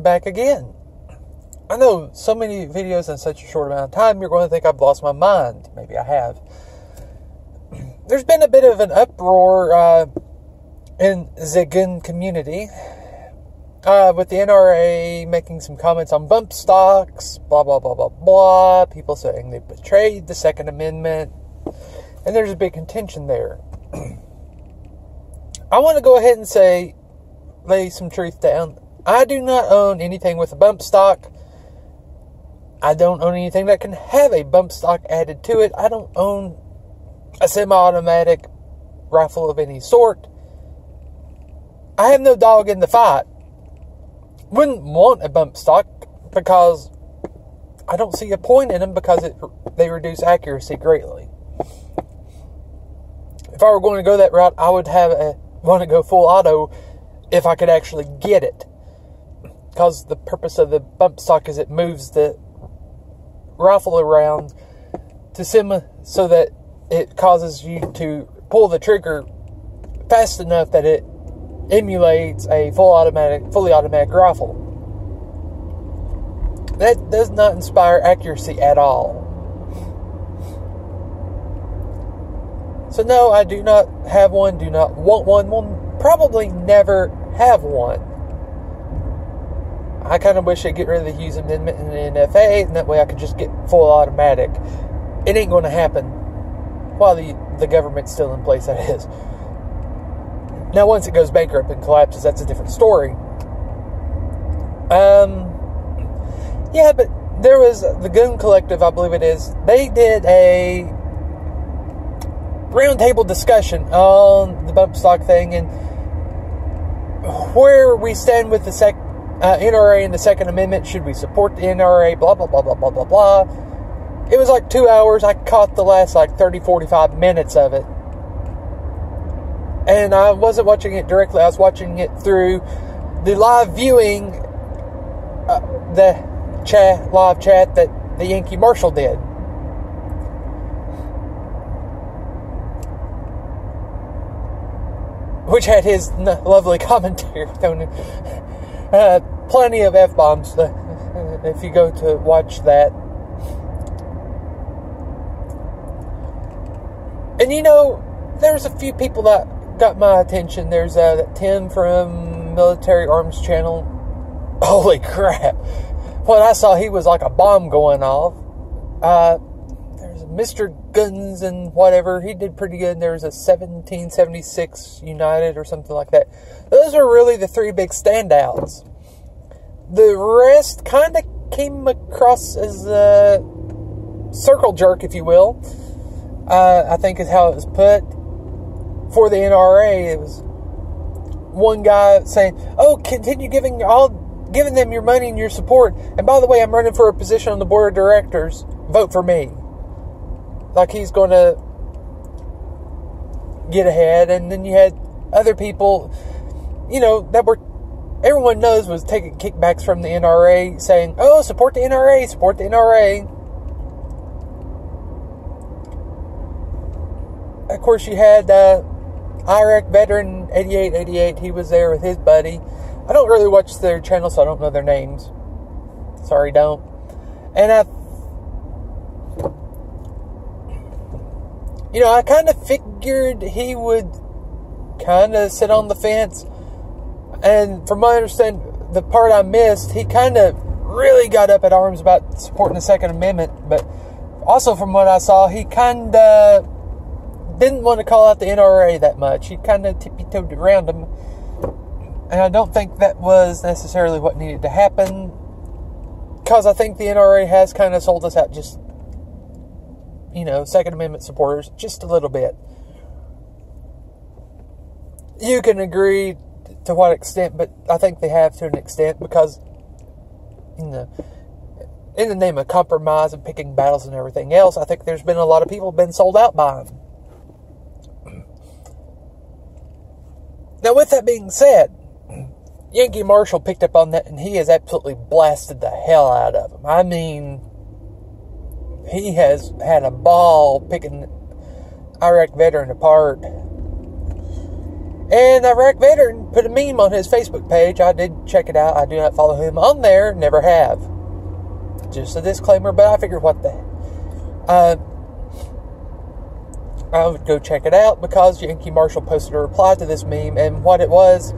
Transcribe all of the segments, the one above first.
back again. I know so many videos in such a short amount of time, you're going to think I've lost my mind. Maybe I have. There's been a bit of an uproar in the gun community with the NRA making some comments on bump stocks, blah, blah, blah, blah, blah. People saying they betrayed the Second Amendment. And there's a big contention there. I want to go ahead and lay some truth down. I do not own anything with a bump stock. I don't own anything that can have a bump stock added to it. I don't own a semi-automatic rifle of any sort. I have no dog in the fight. Wouldn't want a bump stock because I don't see a point in them because they reduce accuracy greatly. If I were going to go that route, I would want to go full auto if I could actually get it. Because the purpose of the bump stock is it moves the rifle around so that it causes you to pull the trigger fast enough that it emulates a fully automatic rifle. That does not inspire accuracy at all. So no, I do not have one, do not want one, will probably never have one. I kind of wish they'd get rid of the Hughes Amendment in the NFA, and that way I could just get full automatic. It ain't going to happen while the government's still in place, that is. Now, once it goes bankrupt and collapses, that's a different story. Yeah, but there was the Gun Collective, I believe it is. They did a roundtable discussion on the bump stock thing and where we stand with the NRA and the Second Amendment. Should we support the NRA? Blah, blah, blah, blah, blah, blah, blah. It was like 2 hours. I caught the last 30, 45 minutes of it. And I wasn't watching it directly. I was watching it through the live viewing, the live chat that the Yankee Marshal did. Which had his lovely commentary. Plenty of F-bombs if you go to watch that. And there's a few people that got my attention. There's that Tim from Military Arms Channel. Holy crap. What I saw, he was like a bomb going off. There's a Mr. Guns and whatever. He did pretty good. There's a 1776 United or something like that. Those are really the three big standouts. The rest kind of came across as a circle jerk, if you will. I think is how it was put. For the NRA, it was one guy saying, "Oh, continue giving them your money and your support. And by the way, I'm running for a position on the board of directors. Vote for me." Like he's going to get ahead. And then you had other people, that were, everyone knows was taking kickbacks from the NRA, saying, "Oh, support the NRA, support the NRA." Of course, you had Iraq veteran 8888. He was there with his buddy. I don't really watch their channel, so I don't know their names. Sorry, don't. And I kind of figured he would kind of sit on the fence. And from my understanding, the part I missed, he kind of really got up at arms about supporting the Second Amendment. But also from what I saw, he kind of didn't want to call out the NRA that much. He kind of tippy-toed around them. And I don't think that was necessarily what needed to happen. Because I think the NRA has kind of sold us out just, Second Amendment supporters, just a little bit. You can agree to what extent, but I think they have to an extent because, in the name of compromise and picking battles and everything else, I think there's been a lot of people been sold out by them. Now, with that being said, Yankee Marshal picked up on that, and he has absolutely blasted the hell out of him. I mean, he has had a ball picking Iraq veteran apart. And Iraq Veteran put a meme on his Facebook page. I did check it out. I do not follow him on there. Never have. Just a disclaimer, but I figured what the heck. I would go check it out because Yankee Marshal posted a reply to this meme. And what it was,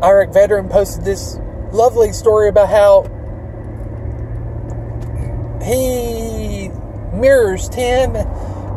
Iraq Veteran posted this lovely story about how he mirrors Tim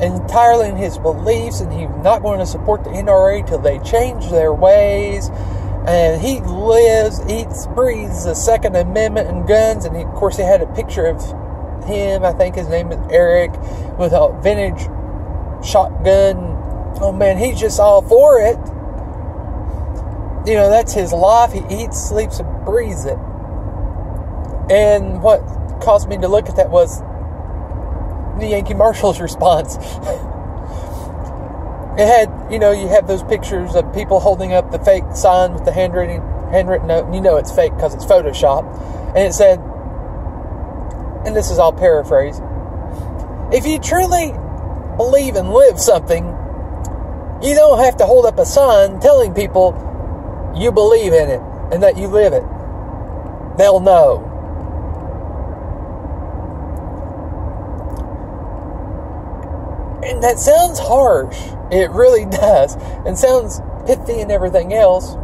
entirely in his beliefs, and he's not going to support the NRA till they change their ways. And he lives, eats, breathes the Second Amendment and guns. And of course, he had a picture of him. I think his name is Eric, with a vintage shotgun. Oh man, he's just all for it. You know, that's his life. He eats, sleeps, and breathes it. And what caused me to look at that was the Yankee Marshal's response. It had, you know, you have those pictures of people holding up the fake sign with the handwritten note, and you know it's fake because it's Photoshop. And it said, and this is all paraphrase, if you truly believe and live something, you don't have to hold up a sign telling people you believe in it and that you live it. They'll know. And that sounds harsh. It really does. And sounds pithy and everything else.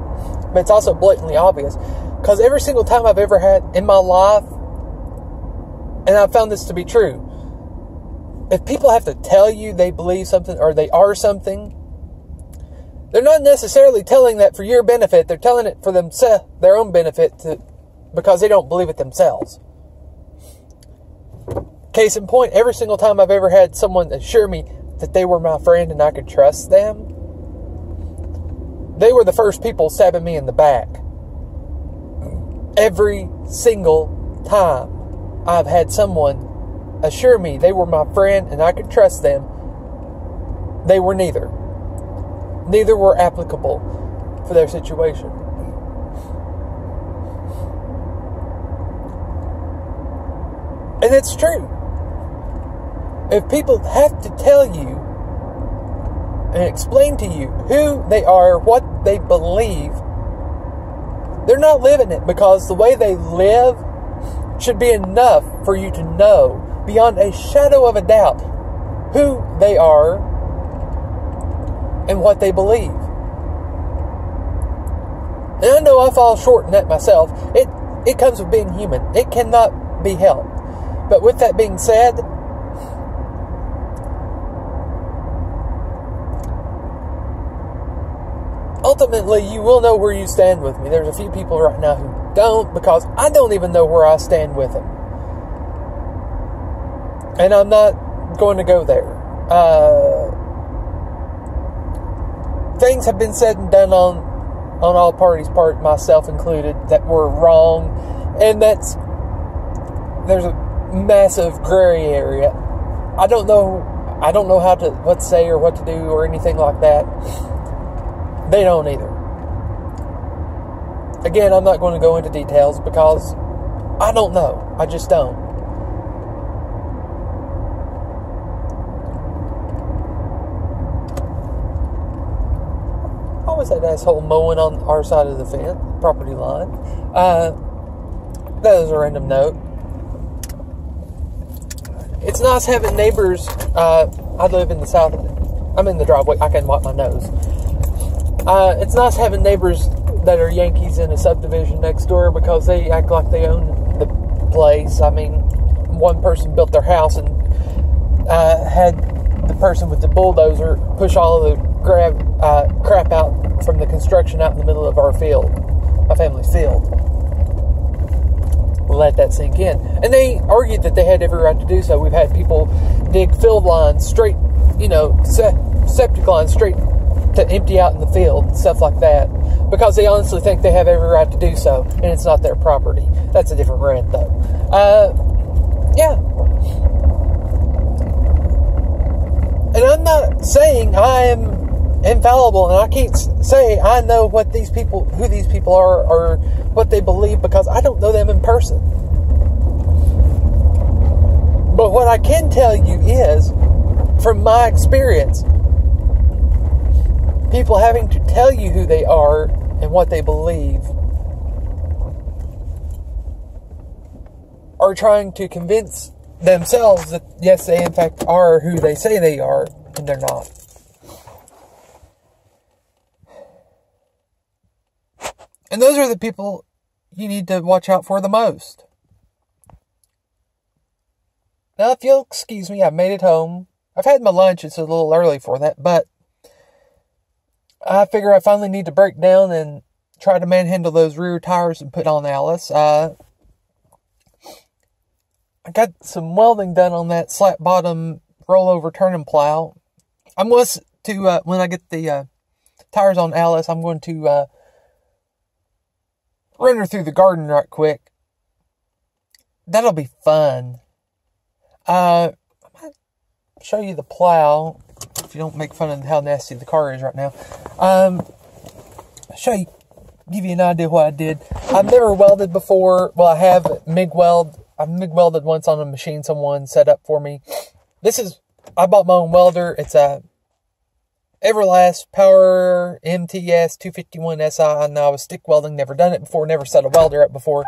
But it's also blatantly obvious. Because every single time I've ever had in my life, and I've found this to be true, if people have to tell you they believe something or they are something, they're not necessarily telling that for your benefit. They're telling it for their own benefit, because they don't believe it themselves. Case in point, every single time I've ever had someone assure me that they were my friend and I could trust them, they were the first people stabbing me in the back. Every single time I've had someone assure me they were my friend and I could trust them, they were neither. Neither were applicable for their situation. And it's true. If people have to tell you and explain to you who they are, what they believe, they're not living it, because the way they live should be enough for you to know beyond a shadow of a doubt who they are and what they believe. And I know I fall short in that myself. It comes with being human. It cannot be helped. But with that being said, ultimately, you will know where you stand with me. There's a few people right now who don't, because I don't even know where I stand with them. And I'm not going to go there. Things have been said and done on all parties' part, myself included, that were wrong. And there's a massive gray area. I don't know what to say or what to do or anything like that. They don't either. Again, I'm not going to go into details because I don't know. I just don't. What was that asshole mowing on our side of the fence, property line? That is a random note. It's nice having neighbors. I live in the south. I'm in the driveway. I can wipe my nose. It's nice having neighbors that are Yankees in a subdivision next door, because they act like they own the place. I mean, one person built their house and had the person with the bulldozer push all of the crap out from the construction out in the middle of our field, my family's field. We'll let that sink in. And they argued that they had every right to do so. We've had people dig field lines straight, septic lines straight to empty out in the field, stuff like that, because they honestly think they have every right to do so, and it's not their property. That's a different rant, though. Yeah. And I'm not saying I am infallible, and I can't say I know who these people are, or what they believe, because I don't know them in person. But what I can tell you is, from my experience, people having to tell you who they are and what they believe are trying to convince themselves that, yes, they in fact are who they say they are, and they're not. And those are the people you need to watch out for the most. Now, if you'll excuse me, I've made it home. I've had my lunch. It's a little early for that, but I figure I finally need to break down and try to manhandle those rear tires and put on Alice. I got some welding done on that slat bottom rollover turning plow. I'm going to, when I get the tires on Alice, I'm going to run her through the garden right quick. That'll be fun. I might show you the plow, if you don't make fun of how nasty the car is right now. Give you an idea what I did. I've never welded before. Well, I have MIG weld. I've MIG welded once on a machine someone set up for me. I bought my own welder. It's a Everlast Power MTS 251 SI. And I was stick welding. Never done it before. Never set a welder up before.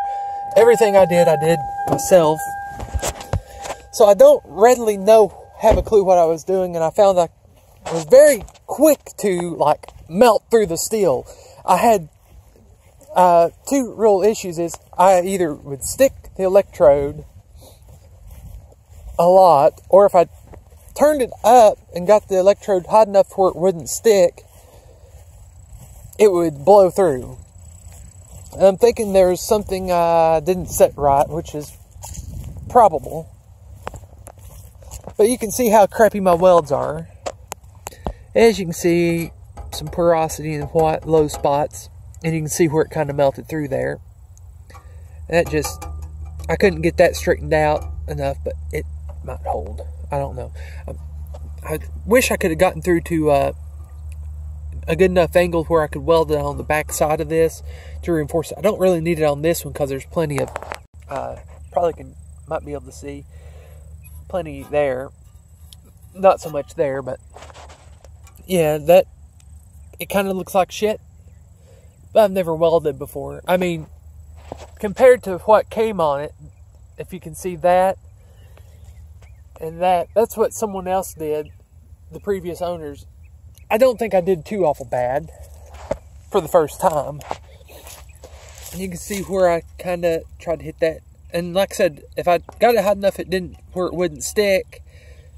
Everything I did myself. So I don't readily have a clue what I was doing. And I found I was very quick to melt through the steel. I had two real issues. Is I either would stick the electrode a lot, or if I turned it up and got the electrode hot enough where it wouldn't stick, it would blow through. And I'm thinking there's something I didn't set right, which is probable. But you can see how crappy my welds are. As you can see, some porosity in white low spots, and you can see where it kind of melted through there. That just, I couldn't get that straightened out enough, but it might hold. I don't know. I wish I could have gotten through to a good enough angle where I could weld it on the back side of this to reinforce it. I don't really need it on this one because there's plenty of, might be able to see plenty there. Not so much there, but yeah, it kind of looks like shit. But I've never welded before. I mean, compared to what came on it, if you can see that and that's what someone else did, the previous owners. I don't think I did too awful bad for the first time. And you can see where I kind of tried to hit that. And like I said, if I got it hot enough where it wouldn't stick,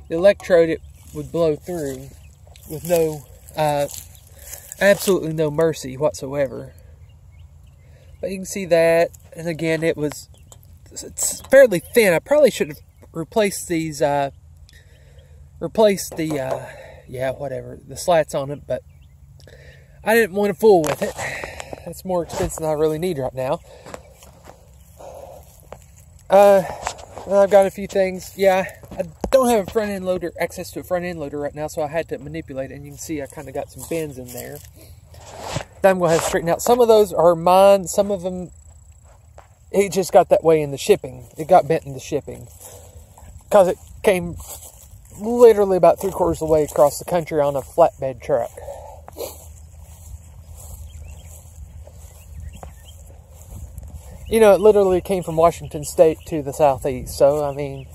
the electrode, it would blow through with absolutely no mercy whatsoever. But you can see that, and again, it's fairly thin. I probably should have replaced these, the slats on it, but I didn't want to fool with it. That's more expensive than I really need right now. I've got a few things. Yeah, I don't have a front end loader, access to a front end loader right now, so I had to manipulate it, and you can see I kind of got some bends in there that I'm going to have to straighten out. Some of those are mine. Some of them, it just got that way in the shipping. It got bent in the shipping because it came literally about 3/4 of the way across the country on a flatbed truck. You know, it literally came from Washington State to the southeast. So, I mean,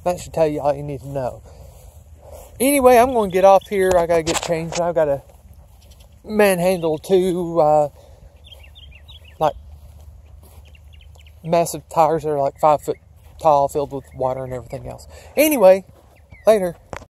that should tell you all you need to know. Anyway, I'm going to get off here. I got to get changed. I've got to manhandle two, massive tires that are 5 foot tall, filled with water and everything else. Anyway, later.